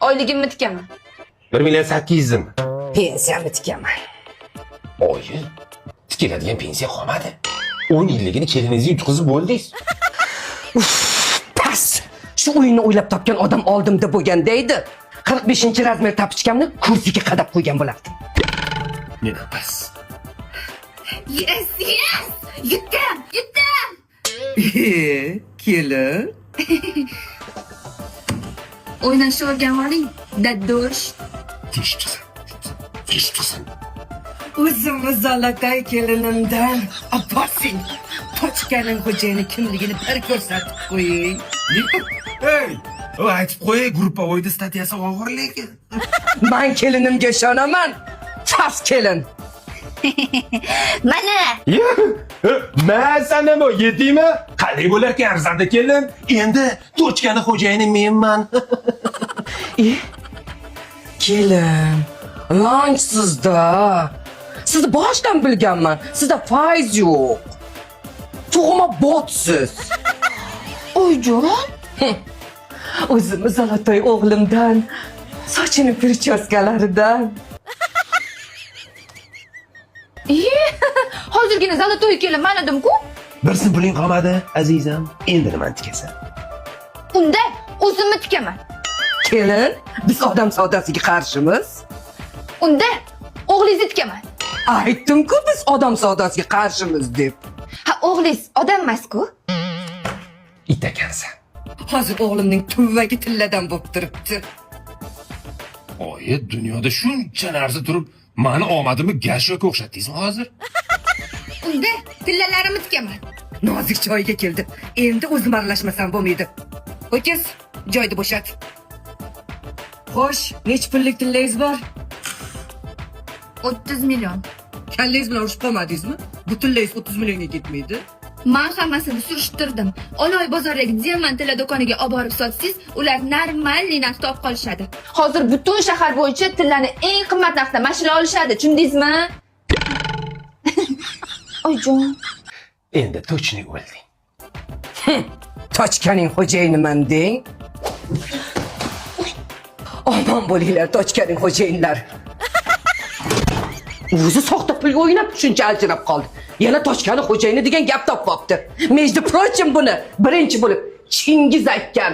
Oyligimni tikaman. 1,800,000 mi? Pensiyamni tikaman. Oyi, tikiladigan pensiya qolmadi. 10 yilligini keliningizni yutqizib bo'ldingiz. Pas. Shu o'yinni o'ylab topgan odam oldimda bo'lganda-edi. 45-razmer tapichkamni kursiga qadab qo'ygan bo'lardim. Mena pas. Yes! Yutdim! Kelin. O'ynashni o'rganib oling. Daddosh. Teshtisan. O'zimni zalaqay kelinimdan Abbosing. Tochkaning xo'jayini kimligini bir ko'rsatib qo'ying. Hey, o aytib qo'y, gruppovoyda statiyasi og'ir lekin. Men kelinimga ishonaman. Sas kelin. Mana! Sen nima yedingmi? Qanday bo'larkan arzanda kelin? Endi tochkani xo'jayini menman. Kelin. Lanchsizda. Sizni boshdan bilganman. Sizda fayz yo'q. Tug'ma botsiz. Oyjon? O'zimni Zolotoy o'g'limdan, sochini prichoskalaridan. Hozirgina Zolotoy kelin manadim-ku. Birsin puling qolmadi, azizam. Endi nimani tikasan? Unda o'zimni tikaman. Kelin, biz odam savdosiga qarshimiz. Unda o'g'lingizni tikaman. Aytdim-ku biz odam savdosiga qarshimiz deb. Ha, o'g'lingiz odam emas-ku? It ekansan. Hozir o'g'limning tuvagi tilladan bo'lib turibdi. Oyi, dunyoda shuncha narsa turib, meni omadimni gashyoga o'xshatdingizmi hozir? Unda tillalarimni tikaman. Nozik joyiga keldi. Endi o'zim aralashmasam bo'lmaydi. Ho'kiz, joyni bo'shat. Xo'sh, nech pullik tillangiz bor? 30 million. Kallangiz bilan urushib qolmadingizmi? Bu tillangiz 30 millionga ketmaydi. Men hammasini surishtirdim. Oloy bozoridagi diamant tilla do'koniga olib borib sotsangiz, ular normalniy narxda olib qolishadi. Hozir butun shahar bo'yicha tillani eng qimmat narxda mashina olishadi, tushundingizmi? Oyjon. Endi tochni o'lding. Tochkaning xo'jayiniman deng. Omon bo'linglar tochkaning xo'jayinlar. O'zi soxta pulga o'ynab shuncha aljirab qoldi. Yana tochkani xo'jayini degan gap topibdi. Между прочим buni birinchi bo'lib Chingiz aytgan.